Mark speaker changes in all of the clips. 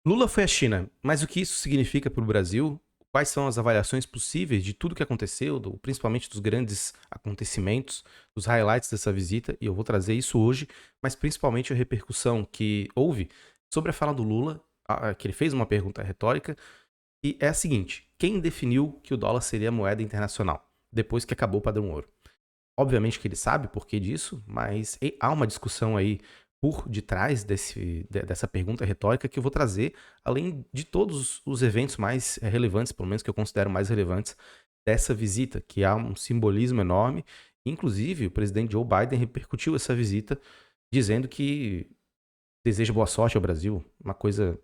Speaker 1: Lula foi à China, mas o que isso significa para o Brasil? Quais são as avaliações possíveis de tudo que aconteceu, principalmente dos grandes acontecimentos, dos highlights dessa visita, e eu vou trazer isso hoje, mas principalmente a repercussão que houve sobre a fala do Lula, que ele fez uma pergunta retórica, e é a seguinte: quem definiu que o dólar seria a moeda internacional, depois que acabou o padrão ouro? Obviamente que ele sabe por que disso, mas há uma discussão aí por detrás dessa pergunta retórica que eu vou trazer, além de todos os eventos mais relevantes, pelo menos que eu considero mais relevantes, dessa visita, que há um simbolismo enorme. Inclusive, o presidente Joe Biden repercutiu essa visita, dizendo que deseja boa sorte ao Brasil, uma coisa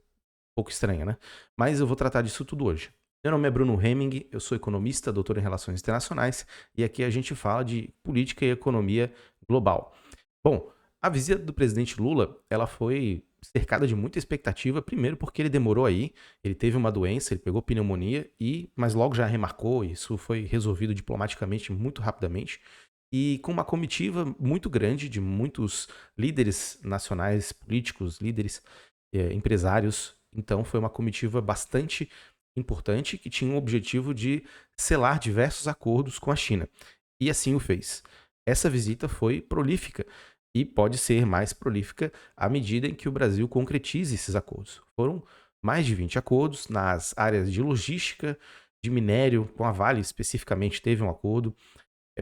Speaker 1: pouco estranha, né? Mas eu vou tratar disso tudo hoje. Meu nome é Bruno Hemming, eu sou economista, doutor em Relações Internacionais, e aqui a gente fala de política e economia global. Bom, a visita do presidente Lula, ela foi cercada de muita expectativa, primeiro porque ele demorou aí, ele teve uma doença, ele pegou pneumonia, mas logo já remarcou, isso foi resolvido diplomaticamente muito rapidamente, e com uma comitiva muito grande de muitos líderes nacionais, políticos, líderes empresários. Então foi uma comitiva bastante importante que tinha o objetivo de selar diversos acordos com a China. E assim o fez. Essa visita foi prolífica e pode ser mais prolífica à medida em que o Brasil concretize esses acordos. Foram mais de 20 acordos nas áreas de logística, de minério, com a Vale especificamente teve um acordo,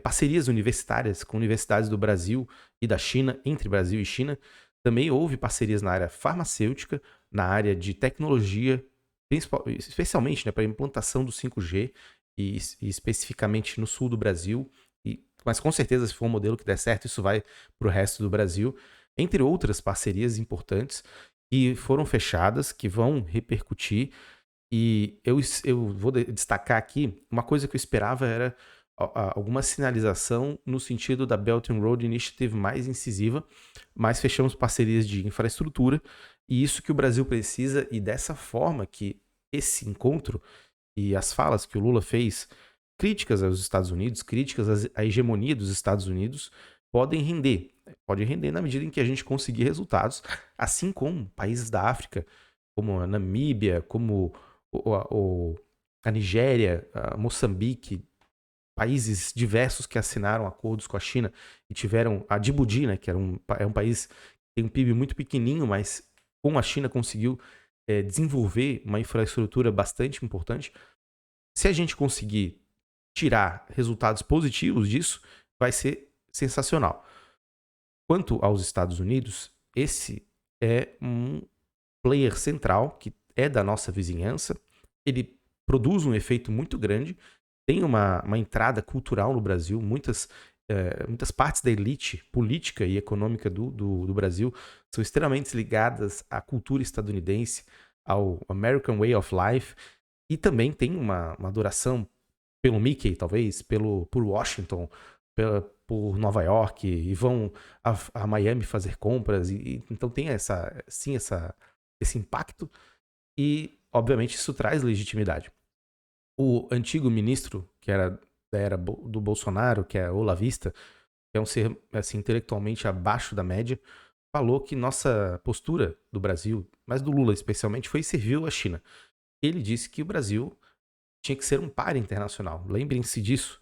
Speaker 1: parcerias universitárias com universidades do Brasil e da China, entre Brasil e China. Também houve parcerias na área farmacêutica, na área de tecnologia, especialmente, né, para a implantação do 5G e especificamente no sul do Brasil. Mas com certeza, se for um modelo que der certo, isso vai para o resto do Brasil, entre outras parcerias importantes que foram fechadas, que vão repercutir. E eu vou destacar aqui, uma coisa que eu esperava era alguma sinalização no sentido da Belt and Road Initiative mais incisiva, mas fechamos parcerias de infraestrutura, e isso que o Brasil precisa, e dessa forma que esse encontro e as falas que o Lula fez, críticas aos Estados Unidos, críticas à hegemonia dos Estados Unidos, podem render. Pode render na medida em que a gente conseguir resultados, assim como países da África, como a Namíbia, como a Nigéria, a Moçambique, países diversos que assinaram acordos com a China e tiveram a Djibouti, né, que é um país que tem um PIB muito pequenininho, mas com a China conseguiu desenvolver uma infraestrutura bastante importante. Se a gente conseguir tirar resultados positivos disso, vai ser sensacional. Quanto aos Estados Unidos, esse é um player central que é da nossa vizinhança. Ele produz um efeito muito grande, tem uma entrada cultural no Brasil, muitas partes da elite política e econômica do Brasil são extremamente ligadas à cultura estadunidense, ao American Way of Life, e também tem uma adoração pelo Mickey, talvez, por Washington, por Nova York, e vão a Miami fazer compras, então tem esse impacto, e obviamente isso traz legitimidade. O antigo ministro, que era da era do Bolsonaro, que é olavista, que é um ser assim, intelectualmente abaixo da média, falou que nossa postura do Brasil, mas do Lula especialmente, foi servil à China. Ele disse que o Brasil tinha que ser um par internacional. Lembrem-se disso.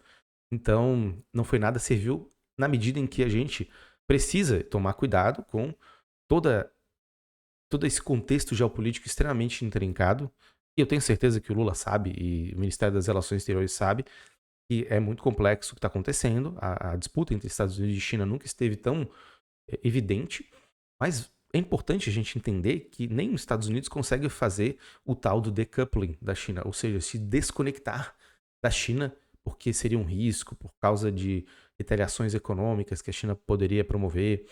Speaker 1: Então, não foi nada servil na medida em que a gente precisa tomar cuidado com toda, todo esse contexto geopolítico extremamente intrincado. E eu tenho certeza que o Lula sabe, e o Ministério das Relações Exteriores sabe, que é muito complexo o que está acontecendo. A disputa entre Estados Unidos e China nunca esteve tão evidente, mas é importante a gente entender que nem os Estados Unidos conseguem fazer o tal do decoupling da China, ou seja, se desconectar da China, porque seria um risco por causa de retaliações econômicas que a China poderia promover.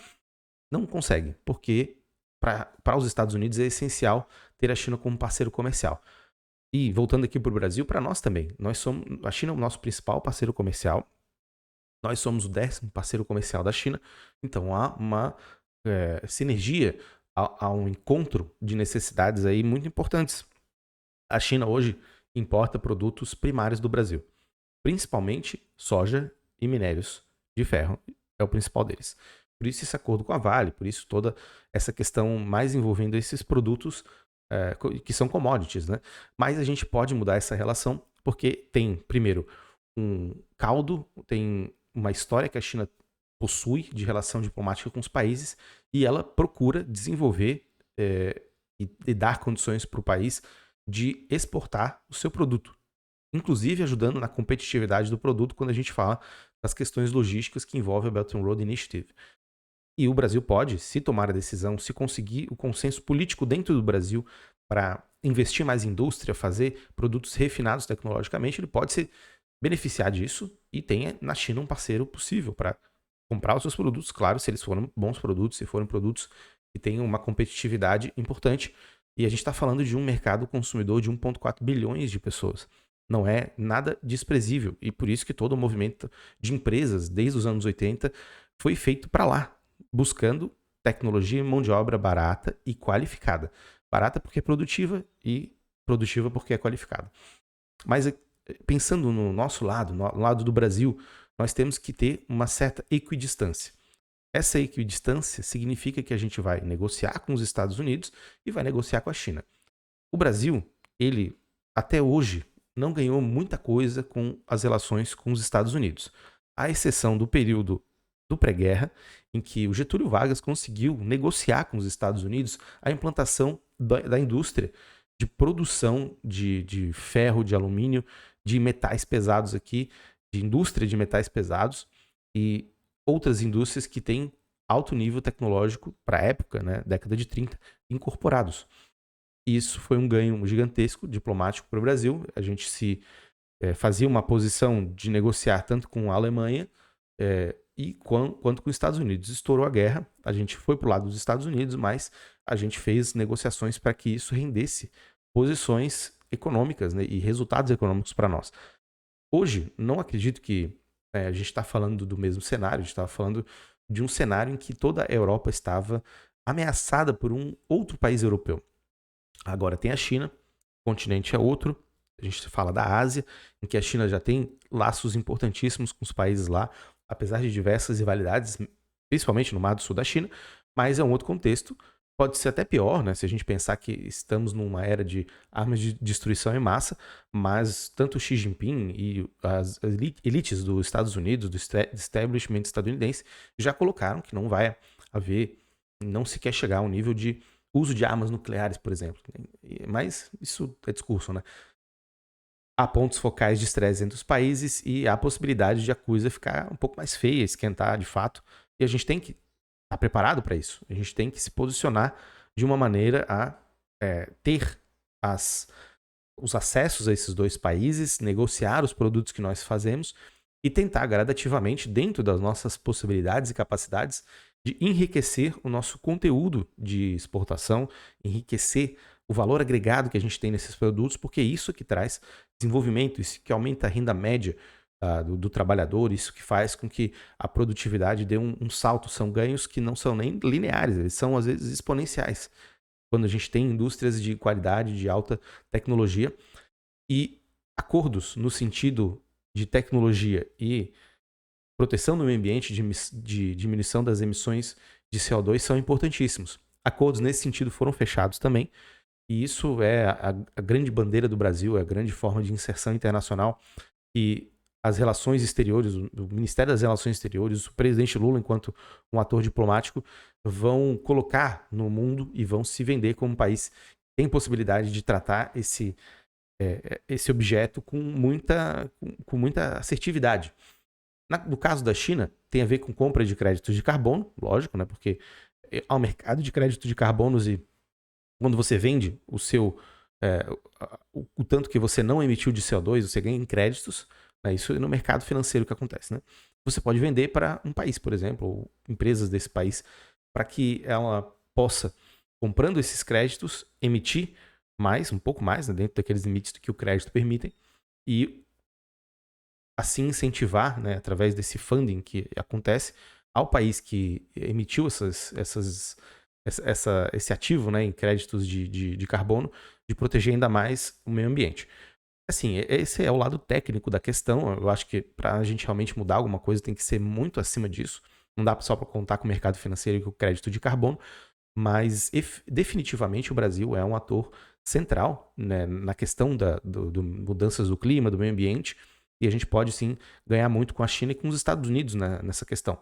Speaker 1: Não consegue, porque para os Estados Unidos é essencial ter a China como parceiro comercial. E voltando aqui para o Brasil, para nós também. A China é o nosso principal parceiro comercial. Nós somos o 10º parceiro comercial da China. Então há uma sinergia, há um encontro de necessidades aí muito importantes. A China hoje importa produtos primários do Brasil, principalmente soja e minérios de ferro, é o principal deles. Por isso esse acordo com a Vale, por isso toda essa questão mais envolvendo esses produtos que são commodities, né? Mas a gente pode mudar essa relação porque tem, primeiro, um caldo, tem uma história que a China possui de relação diplomática com os países e ela procura desenvolver e dar condições para o país de exportar o seu produto, inclusive ajudando na competitividade do produto quando a gente fala das questões logísticas que envolvem a Belt and Road Initiative. E o Brasil pode, se tomar a decisão, se conseguir o consenso político dentro do Brasil para investir mais em indústria, fazer produtos refinados tecnologicamente, ele pode se beneficiar disso e tenha na China um parceiro possível para comprar os seus produtos, claro, se eles forem bons produtos, se forem produtos que tenham uma competitividade importante. E a gente está falando de um mercado consumidor de 1,4 bilhões de pessoas. Não é nada desprezível. E por isso que todo o movimento de empresas, desde os anos 80, foi feito para lá, buscando tecnologia e mão de obra barata e qualificada. Barata porque é produtiva e produtiva porque é qualificada. Mas pensando no nosso lado, no lado do Brasil, nós temos que ter uma certa equidistância. Essa equidistância significa que a gente vai negociar com os Estados Unidos e vai negociar com a China. O Brasil, ele até hoje não ganhou muita coisa com as relações com os Estados Unidos, à exceção do período do pré-guerra, em que o Getúlio Vargas conseguiu negociar com os Estados Unidos a implantação da indústria de produção de ferro, de alumínio, de metais pesados aqui, de indústria de metais pesados e outras indústrias que têm alto nível tecnológico para a época, né, década de 30, incorporados. Isso foi um ganho gigantesco diplomático para o Brasil. A gente fazia uma posição de negociar tanto com a Alemanha quanto com os Estados Unidos. Estourou a guerra, a gente foi para o lado dos Estados Unidos, mas a gente fez negociações para que isso rendesse posições econômicas, né, e resultados econômicos para nós. Hoje, não acredito que a gente está falando do mesmo cenário, a gente estava falando de um cenário em que toda a Europa estava ameaçada por um outro país europeu. Agora tem a China, o continente é outro, a gente fala da Ásia, em que a China já tem laços importantíssimos com os países lá, apesar de diversas rivalidades, principalmente no mar do sul da China, mas é um outro contexto. Pode ser até pior, né? Se a gente pensar que estamos numa era de armas de destruição em massa, mas tanto Xi Jinping e as elites dos Estados Unidos, do establishment estadunidense, já colocaram que não vai haver, não se quer chegar ao nível de uso de armas nucleares, por exemplo. Mas isso é discurso, né? Há pontos focais de estresse entre os países e há a possibilidade de a coisa ficar um pouco mais feia, esquentar de fato. E a gente tem que estar preparado para isso. A gente tem que se posicionar de uma maneira a ter os acessos a esses dois países, negociar os produtos que nós fazemos e tentar gradativamente, dentro das nossas possibilidades e capacidades, de enriquecer o nosso conteúdo de exportação, enriquecer o valor agregado que a gente tem nesses produtos, porque é isso que traz desenvolvimento, isso que aumenta a renda média do trabalhador, isso que faz com que a produtividade dê um salto. São ganhos que não são nem lineares, eles são às vezes exponenciais. Quando a gente tem indústrias de qualidade, de alta tecnologia e acordos no sentido de tecnologia e proteção do meio ambiente, de diminuição das emissões de CO2 são importantíssimos. Acordos nesse sentido foram fechados também, e isso é a grande bandeira do Brasil, é a grande forma de inserção internacional e as relações exteriores, o Ministério das Relações Exteriores, o presidente Lula, enquanto um ator diplomático, vão colocar no mundo e vão se vender como um país que tem possibilidade de tratar esse objeto com muita assertividade. No caso da China, tem a ver com compra de créditos de carbono, lógico, né? Porque há um mercado de crédito de carbonos e quando você vende o tanto que você não emitiu de CO2, você ganha em créditos. Né? Isso é no mercado financeiro que acontece, né? Você pode vender para um país, por exemplo, ou empresas desse país, para que ela possa, comprando esses créditos, emitir mais, um pouco mais, né? Dentro daqueles limites que o crédito permitem, e assim incentivar, né, através desse funding que acontece, ao país que emitiu esse ativo, né, em créditos de carbono, de proteger ainda mais o meio ambiente. Assim, esse é o lado técnico da questão. Eu acho que para a gente realmente mudar alguma coisa tem que ser muito acima disso. Não dá só para contar com o mercado financeiro e com o crédito de carbono. mas definitivamente o Brasil é um ator central, né, na questão do mudanças do clima, do meio ambiente, e a gente pode sim ganhar muito com a China e com os Estados Unidos, né, nessa questão.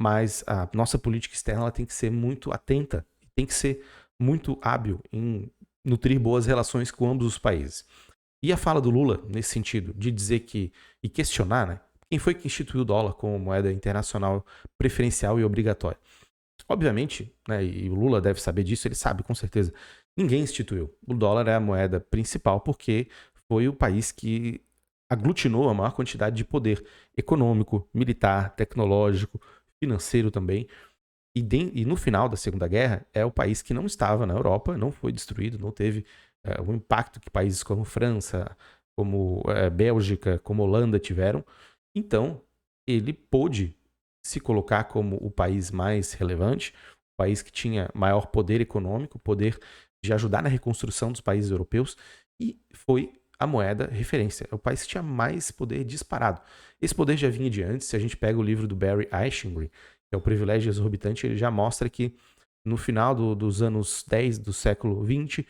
Speaker 1: Mas a nossa política externa ela tem que ser muito atenta, tem que ser muito hábil em nutrir boas relações com ambos os países. E a fala do Lula, nesse sentido, de dizer que, e questionar, né, quem foi que instituiu o dólar como moeda internacional preferencial e obrigatória? Obviamente, né, e o Lula deve saber disso, ele sabe com certeza, ninguém instituiu. O dólar é a moeda principal porque foi o país que aglutinou a maior quantidade de poder econômico, militar, tecnológico, financeiro também. E no final da Segunda Guerra, é o país que não estava na Europa, não foi destruído, não teve o impacto que países como França, como Bélgica, como Holanda tiveram. Então, ele pôde se colocar como o país mais relevante, o país que tinha maior poder econômico, poder de ajudar na reconstrução dos países europeus, e foi a moeda referência. É o país que tinha mais poder disparado. Esse poder já vinha de antes. Se a gente pega o livro do Barry Eichengreen, que é o Privilégio Exorbitante, ele já mostra que no final dos anos 10 do século 20,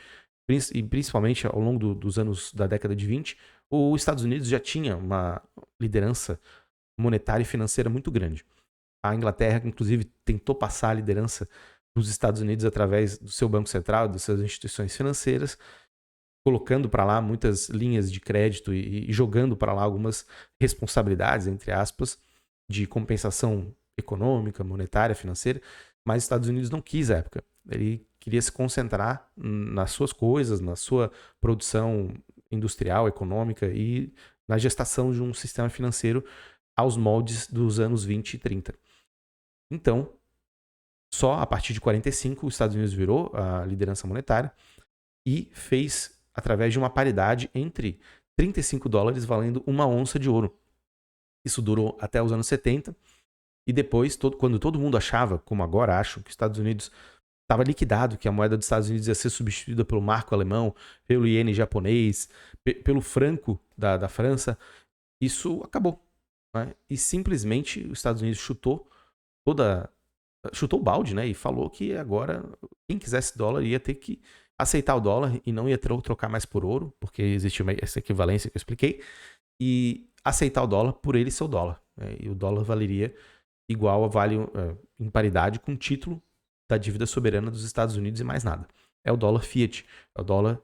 Speaker 1: e principalmente ao longo dos anos da década de 20, os Estados Unidos já tinha uma liderança monetária e financeira muito grande. A Inglaterra, inclusive, tentou passar a liderança dos Estados Unidos através do seu Banco Central, das suas instituições financeiras, colocando para lá muitas linhas de crédito e jogando para lá algumas responsabilidades, entre aspas, de compensação econômica, monetária, financeira, mas os Estados Unidos não quis à época. Ele queria se concentrar nas suas coisas, na sua produção industrial, econômica e na gestação de um sistema financeiro aos moldes dos anos 20 e 30. Então, só a partir de 45 os Estados Unidos virou a liderança monetária e fez através de uma paridade entre 35 dólares valendo uma onça de ouro. Isso durou até os anos 70 e depois, quando todo mundo achava, como agora acho, que os Estados Unidos estava liquidado, que a moeda dos Estados Unidos ia ser substituída pelo marco alemão, pelo iene japonês, pelo franco da França, isso acabou. Né? E simplesmente os Estados Unidos chutou o balde, né? E falou que agora quem quisesse dólar ia ter que aceitar o dólar e não ia trocar mais por ouro, porque existia essa equivalência que eu expliquei, e aceitar o dólar por ele ser o dólar. Né? E o dólar valeria igual a em paridade com o título da dívida soberana dos Estados Unidos e mais nada. É o dólar fiat, é o dólar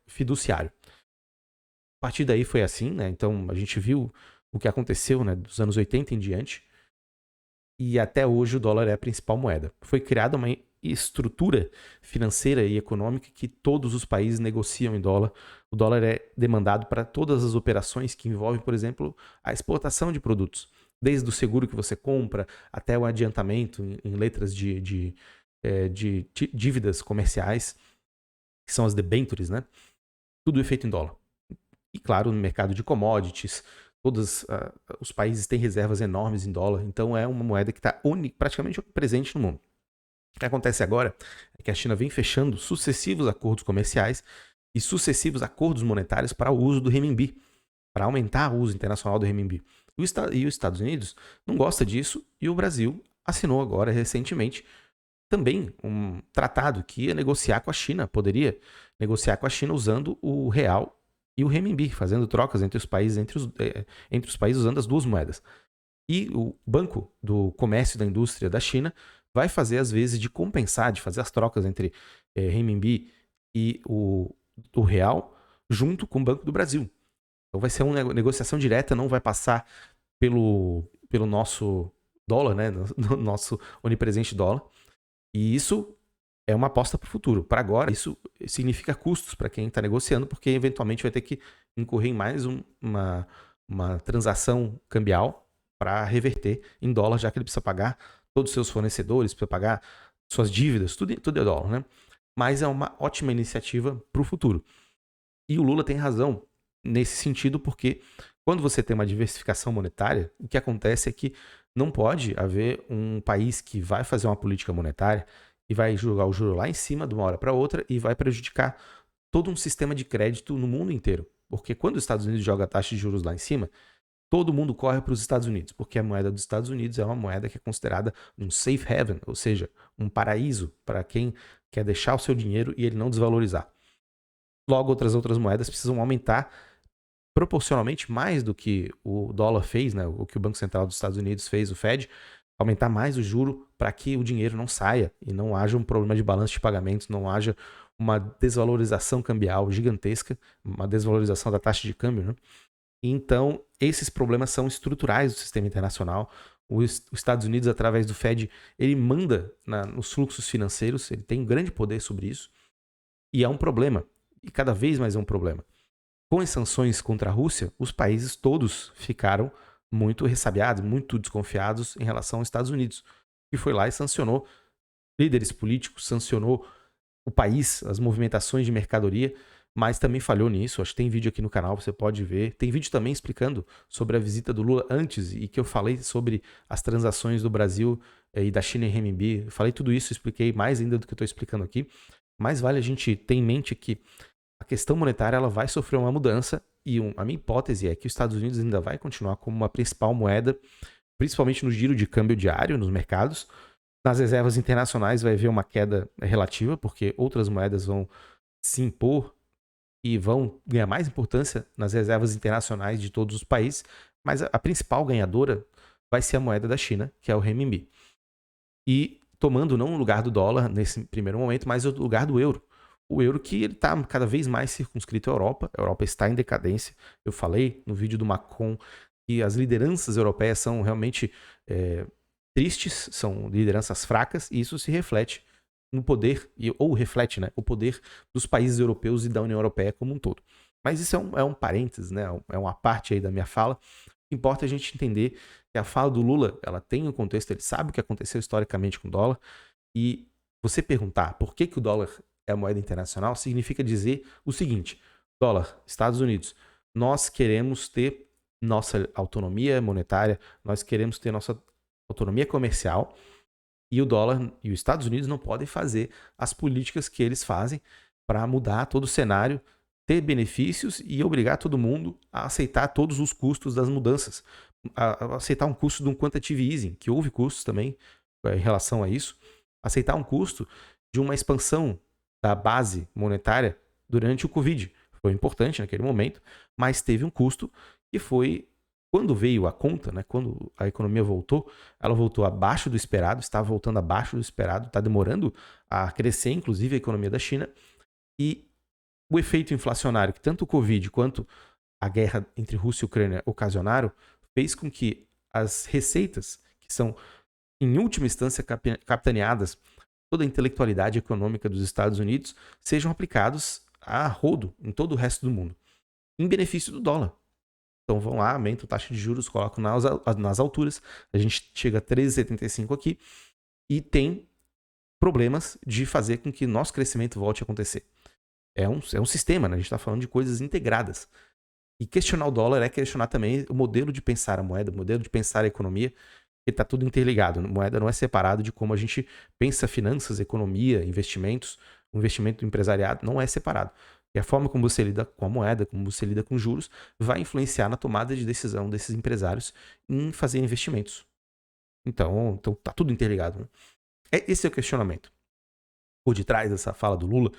Speaker 1: fiduciário. A partir daí foi assim, né? Então a gente viu o que aconteceu, né, dos anos 80 em diante, e até hoje o dólar é a principal moeda. Foi criada uma estrutura financeira e econômica que todos os países negociam em dólar. O dólar é demandado para todas as operações que envolvem, por exemplo, a exportação de produtos. Desde o seguro que você compra até o adiantamento em letras de dívidas comerciais, que são as debêntures, né? Tudo é feito em dólar. E claro, no mercado de commodities, todos os países têm reservas enormes em dólar, então é uma moeda que está praticamente presente no mundo. O que acontece agora é que a China vem fechando sucessivos acordos comerciais e sucessivos acordos monetários para o uso do renminbi, para aumentar o uso internacional do renminbi. E os Estados Unidos não gosta disso, e o Brasil assinou agora, recentemente, também um tratado que ia negociar com a China, poderia negociar com a China usando o real e o renminbi, fazendo trocas entre os países, entre os países usando as duas moedas. E o Banco do Comércio e da Indústria da China vai fazer as vezes de compensar, de fazer as trocas entre renminbi e o real junto com o Banco do Brasil. Então vai ser uma negociação direta, não vai passar pelo nosso dólar, né? No nosso onipresente dólar. E isso é uma aposta para o futuro. Para agora, isso significa custos para quem está negociando, porque eventualmente vai ter que incorrer em mais uma transação cambial para reverter em dólar, já que ele precisa pagar todos os seus fornecedores, precisa pagar suas dívidas, tudo é dólar, né? Mas é uma ótima iniciativa para o futuro. E o Lula tem razão nesse sentido, porque quando você tem uma diversificação monetária, o que acontece é que não pode haver um país que vai fazer uma política monetária e vai jogar o juro lá em cima de uma hora para outra e vai prejudicar todo um sistema de crédito no mundo inteiro. Porque quando os Estados Unidos joga a taxa de juros lá em cima, todo mundo corre para os Estados Unidos, porque a moeda dos Estados Unidos é uma moeda que é considerada um safe haven, ou seja, um paraíso para quem quer deixar o seu dinheiro e ele não desvalorizar. Logo, outras moedas precisam aumentar proporcionalmente mais do que o dólar fez, né? O que o Banco Central dos Estados Unidos fez, o Fed, aumentar mais o juro para que o dinheiro não saia e não haja um problema de balanço de pagamentos, não haja uma desvalorização cambial gigantesca, uma desvalorização da taxa de câmbio, né? Então, esses problemas são estruturais do sistema internacional. Os Estados Unidos, através do Fed, ele manda nos fluxos financeiros, ele tem um grande poder sobre isso, e é um problema, e cada vez mais é um problema. Com as sanções contra a Rússia, os países todos ficaram muito ressabiados, muito desconfiados em relação aos Estados Unidos, que foi lá e sancionou líderes políticos, sancionou o país, as movimentações de mercadoria, mas também falhou nisso. Acho que tem vídeo aqui no canal, você pode ver. Tem vídeo também explicando sobre a visita do Lula antes e que eu falei sobre as transações do Brasil e da China em renminbi. Falei tudo isso, expliquei mais ainda do que eu estou explicando aqui. Mas vale a gente ter em mente que a questão monetária ela vai sofrer uma mudança e a minha hipótese é que os Estados Unidos ainda vai continuar como uma principal moeda, principalmente no giro de câmbio diário nos mercados. Nas reservas internacionais vai haver uma queda relativa, porque outras moedas vão se impor e vão ganhar mais importância nas reservas internacionais de todos os países, mas a principal ganhadora vai ser a moeda da China, que é o renminbi. E tomando não o lugar do dólar nesse primeiro momento, mas o lugar do euro. O euro que ele está cada vez mais circunscrito à Europa. A Europa está em decadência. Eu falei no vídeo do Macron que as lideranças europeias são realmente tristes, são lideranças fracas, e isso se reflete no poder, ou reflete, né, o poder dos países europeus e da União Europeia como um todo. Mas isso é um parênteses, né, é uma parte aí da minha fala. O que importa é a gente entender que a fala do Lula, ela tem um contexto, ele sabe o que aconteceu historicamente com o dólar, e você perguntar por que o dólar é a moeda internacional, significa dizer o seguinte: dólar, Estados Unidos, nós queremos ter nossa autonomia monetária, nós queremos ter nossa autonomia comercial, e o dólar e os Estados Unidos não podem fazer as políticas que eles fazem para mudar todo o cenário, ter benefícios e obrigar todo mundo a aceitar todos os custos das mudanças, a aceitar um custo de um quantitative easing, que houve custos também em relação a isso, aceitar um custo de uma expansão da base monetária durante o Covid. Foi importante naquele momento, mas teve um custo que foi, quando veio a conta, né, quando a economia voltou, ela voltou abaixo do esperado, está voltando abaixo do esperado, está demorando a crescer, inclusive a economia da China, e o efeito inflacionário que tanto o Covid quanto a guerra entre Rússia e Ucrânia ocasionaram, fez com que as receitas, que são, em última instância, capitaneadas toda a intelectualidade econômica dos Estados Unidos, sejam aplicados a rodo em todo o resto do mundo, em benefício do dólar. Então vão lá, aumentam a taxa de juros, colocam nas alturas, a gente chega a 13,75 aqui e tem problemas de fazer com que nosso crescimento volte a acontecer. É um sistema, né? A gente está falando de coisas integradas. E questionar o dólar é questionar também o modelo de pensar a moeda, o modelo de pensar a economia, que está tudo interligado. A moeda não é separado de como a gente pensa finanças, economia, investimentos. O investimento do empresariado não é separado. E a forma como você lida com a moeda, como você lida com juros, vai influenciar na tomada de decisão desses empresários em fazer investimentos. Então tá tudo interligado, né? Esse é o questionamento. Por detrás dessa fala do Lula,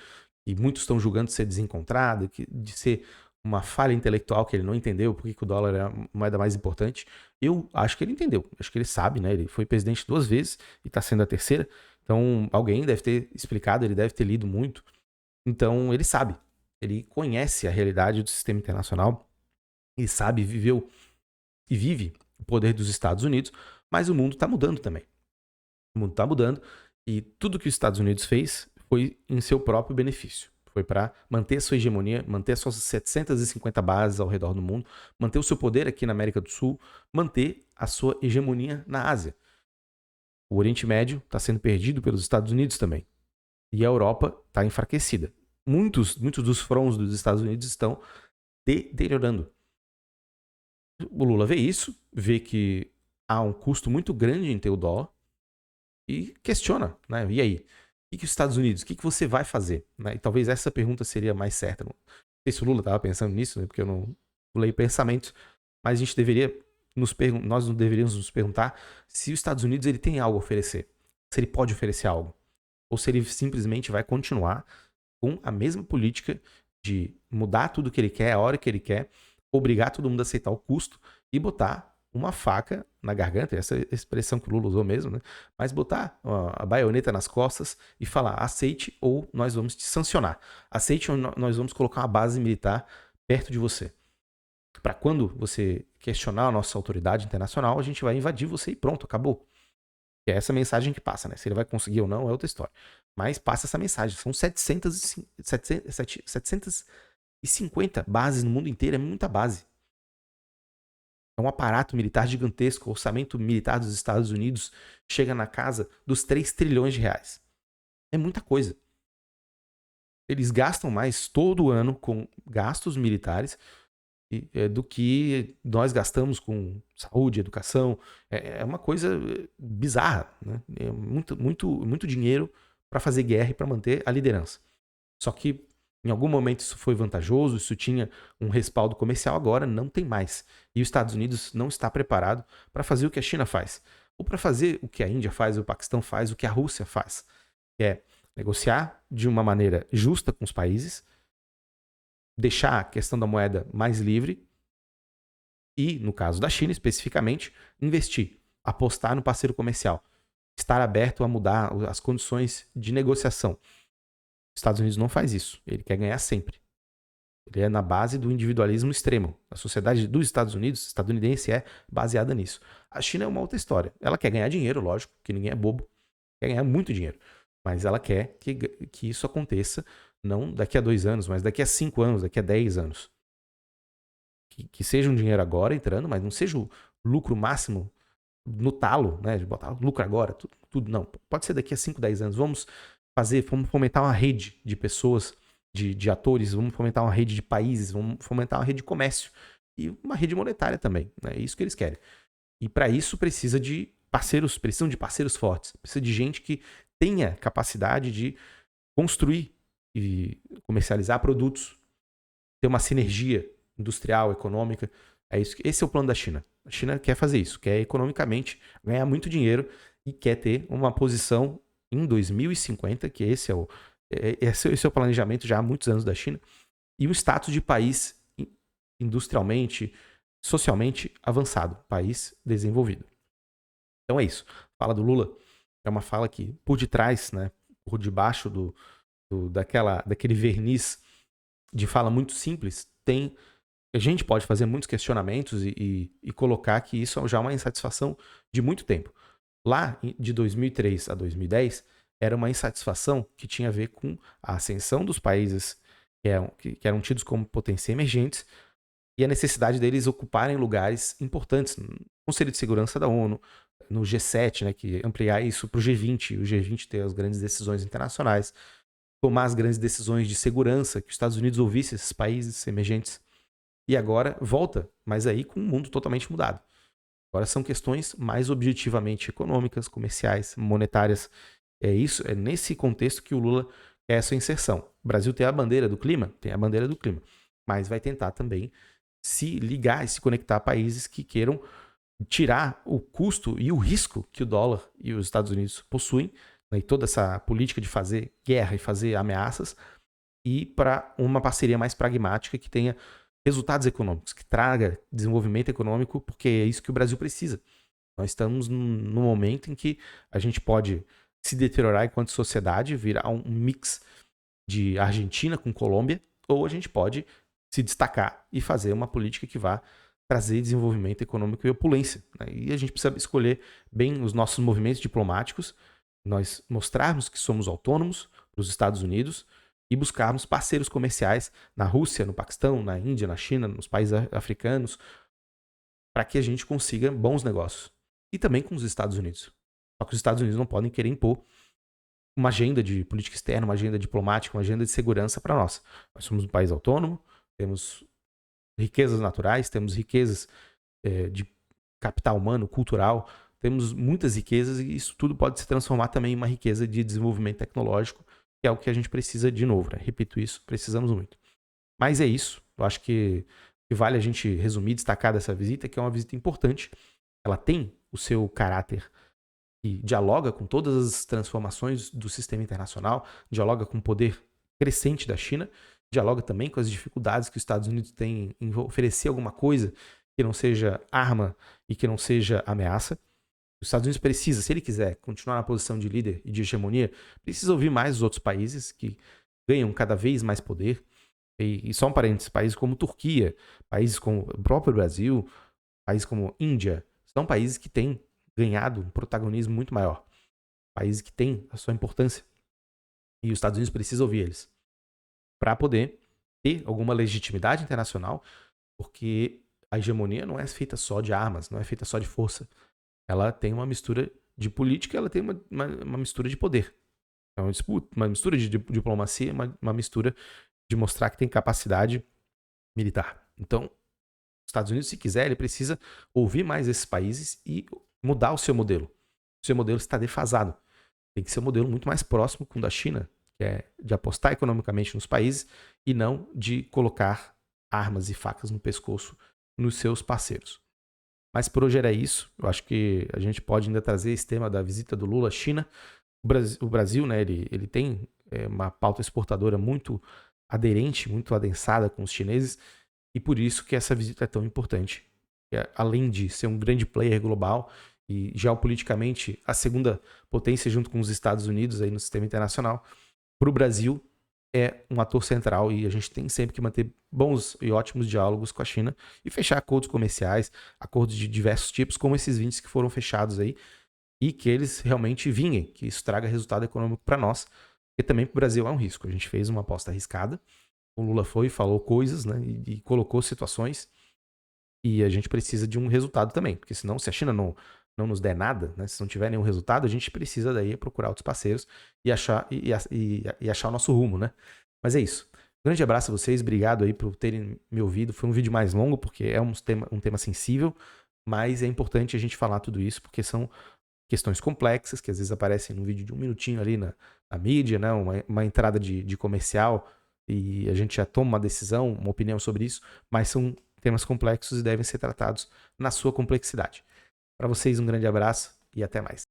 Speaker 1: e muitos estão julgando ser desencontrado, de ser uma falha intelectual, que ele não entendeu por que o dólar é a moeda mais importante. Eu acho que ele entendeu, acho que ele sabe, né? Ele foi presidente 2 vezes e está sendo a terceira. Então alguém deve ter explicado, ele deve ter lido muito. Então ele sabe, ele conhece a realidade do sistema internacional, ele sabe, viveu e vive o poder dos Estados Unidos, mas o mundo está mudando também. O mundo está mudando e tudo que os Estados Unidos fez foi em seu próprio benefício. Foi para manter a sua hegemonia, manter as suas 750 bases ao redor do mundo, manter o seu poder aqui na América do Sul, manter a sua hegemonia na Ásia. O Oriente Médio está sendo perdido pelos Estados Unidos também. E a Europa está enfraquecida. Muitos dos fronts dos Estados Unidos estão deteriorando. O Lula vê isso, vê que há um custo muito grande em ter o dólar e questiona, né? E aí? O que os Estados Unidos, o que você vai fazer? Né? E talvez essa pergunta seria mais certa. Não sei se o Lula estava pensando nisso, né? Porque eu não leio pensamentos, mas a gente deveria nós não deveríamos nos perguntar se os Estados Unidos ele tem algo a oferecer, se ele pode oferecer algo, ou se ele simplesmente vai continuar com a mesma política de mudar tudo que ele quer, a hora que ele quer, obrigar todo mundo a aceitar o custo e botar uma faca na garganta, essa expressão que o Lula usou mesmo, né? Mas botar a baioneta nas costas e falar, aceite ou nós vamos te sancionar. Aceite ou nós vamos colocar uma base militar perto de você. Para quando você questionar a nossa autoridade internacional, a gente vai invadir você e pronto, acabou. É essa mensagem que passa, né? Se ele vai conseguir ou não é outra história. Mas passa essa mensagem. São 750 bases no mundo inteiro, é muita base. É um aparato militar gigantesco. O orçamento militar dos Estados Unidos chega na casa dos 3 trilhões de reais. É muita coisa. Eles gastam mais todo ano com gastos militares do que nós gastamos com saúde, educação. É uma coisa bizarra, né? É muito dinheiro para fazer guerra e para manter a liderança. Só que em algum momento isso foi vantajoso, isso tinha um respaldo comercial, agora não tem mais. E os Estados Unidos não está preparado para fazer o que a China faz, ou para fazer o que a Índia faz, o Paquistão faz, o que a Rússia faz, que é negociar de uma maneira justa com os países, deixar a questão da moeda mais livre e, no caso da China especificamente, investir, apostar no parceiro comercial, estar aberto a mudar as condições de negociação. Os Estados Unidos não faz isso. Ele quer ganhar sempre. Ele é na base do individualismo extremo. A sociedade dos Estados Unidos, estadunidense, é baseada nisso. A China é uma outra história. Ela quer ganhar dinheiro, lógico, que ninguém é bobo. Quer ganhar muito dinheiro. Mas ela quer que isso aconteça não daqui a 2 anos, mas daqui a 5 anos, daqui a 10 anos. Que seja um dinheiro agora entrando, mas não seja o lucro máximo no talo, né? De botar lucro agora, tudo. Não, pode ser daqui a 5, 10 anos. Vamos fomentar uma rede de pessoas, de atores, vamos fomentar uma rede de países, vamos fomentar uma rede de comércio e uma rede monetária também. É isso que eles querem. E para isso precisam de parceiros fortes, precisa de gente que tenha capacidade de construir e comercializar produtos, ter uma sinergia industrial, econômica. Esse é o plano da China. A China quer fazer isso, quer economicamente ganhar muito dinheiro e quer ter uma posição em 2050, que esse é o planejamento já há muitos anos da China, e um status de país industrialmente, socialmente avançado, país desenvolvido. Então é isso. A fala do Lula é uma fala que, por detrás, né, por debaixo daquele verniz de fala muito simples, a gente pode fazer muitos questionamentos e colocar que isso já é uma insatisfação de muito tempo. Lá, de 2003 a 2010, era uma insatisfação que tinha a ver com a ascensão dos países que eram tidos como potências emergentes e a necessidade deles ocuparem lugares importantes no Conselho de Segurança da ONU, no G7, né, que ampliar isso para o G20, o G20 ter as grandes decisões internacionais, tomar as grandes decisões de segurança, que os Estados Unidos ouvissem esses países emergentes. E agora volta, mas aí com um mundo totalmente mudado. Agora são questões mais objetivamente econômicas, comerciais, monetárias. É nesse contexto que o Lula quer essa inserção. O Brasil tem a bandeira do clima? Tem a bandeira do clima. Mas vai tentar também se ligar e se conectar a países que queiram tirar o custo e o risco que o dólar e os Estados Unidos possuem, né, e toda essa política de fazer guerra e fazer ameaças, e para uma parceria mais pragmática que tenha resultados econômicos, que traga desenvolvimento econômico, porque é isso que o Brasil precisa. Nós estamos num momento em que a gente pode se deteriorar enquanto sociedade, virar um mix de Argentina com Colômbia, ou a gente pode se destacar e fazer uma política que vá trazer desenvolvimento econômico e opulência, né? E a gente precisa escolher bem os nossos movimentos diplomáticos, nós mostrarmos que somos autônomos para os Estados Unidos e buscarmos parceiros comerciais na Rússia, no Paquistão, na Índia, na China, nos países africanos, para que a gente consiga bons negócios. E também com os Estados Unidos. Só que os Estados Unidos não podem querer impor uma agenda de política externa, uma agenda diplomática, uma agenda de segurança para nós. Nós somos um país autônomo, temos riquezas naturais, temos riquezas de capital humano, cultural, temos muitas riquezas e isso tudo pode se transformar também em uma riqueza de desenvolvimento tecnológico, que é o que a gente precisa de novo, né? Repito isso, precisamos muito. Mas é isso, eu acho que que vale a gente resumir, destacar dessa visita, é que é uma visita importante. Ela tem o seu caráter que dialoga com todas as transformações do sistema internacional, dialoga com o poder crescente da China, dialoga também com as dificuldades que os Estados Unidos têm em oferecer alguma coisa que não seja arma e que não seja ameaça. Os Estados Unidos precisa, se ele quiser continuar na posição de líder e de hegemonia, precisa ouvir mais os outros países que ganham cada vez mais poder. E só um parênteses, países como Turquia, países como o próprio Brasil, países como Índia, são países que têm ganhado um protagonismo muito maior. Países que têm a sua importância. E os Estados Unidos precisam ouvir eles para poder ter alguma legitimidade internacional, porque a hegemonia não é feita só de armas, não é feita só de força. Ela tem uma mistura de política, ela tem uma mistura de poder. É uma disputa, uma mistura de diplomacia, uma mistura de mostrar que tem capacidade militar. Então, os Estados Unidos, se quiser, ele precisa ouvir mais esses países e mudar o seu modelo. O seu modelo está defasado. Tem que ser um modelo muito mais próximo com o da China, que é de apostar economicamente nos países e não de colocar armas e facas no pescoço nos seus parceiros. Mas por hoje era isso. Eu acho que a gente pode ainda trazer esse tema da visita do Lula à China. O Brasil, né, ele tem uma pauta exportadora muito aderente, muito adensada com os chineses, e por isso que essa visita é tão importante. Além de ser um grande player global e geopoliticamente a segunda potência junto com os Estados Unidos aí no sistema internacional, para o Brasil é um ator central e a gente tem sempre que manter bons e ótimos diálogos com a China e fechar acordos comerciais, acordos de diversos tipos, como esses 20 que foram fechados aí, e que eles realmente vinguem, que isso traga resultado econômico para nós, porque também para o Brasil é um risco. A gente fez uma aposta arriscada, o Lula foi, falou coisas, né, e colocou situações, e a gente precisa de um resultado também, porque senão, se a China não nos der nada, né, se não tiver nenhum resultado, a gente precisa daí procurar outros parceiros e achar, e achar o nosso rumo, né? Mas é isso. Grande abraço a vocês, obrigado aí por terem me ouvido. Foi um vídeo mais longo, porque é um tema sensível, mas é importante a gente falar tudo isso, porque são questões complexas, que às vezes aparecem num vídeo de 1 minutinho ali na mídia, né? Uma entrada de comercial, e a gente já toma uma decisão, uma opinião sobre isso, mas são temas complexos e devem ser tratados na sua complexidade. Para vocês, um grande abraço e até mais.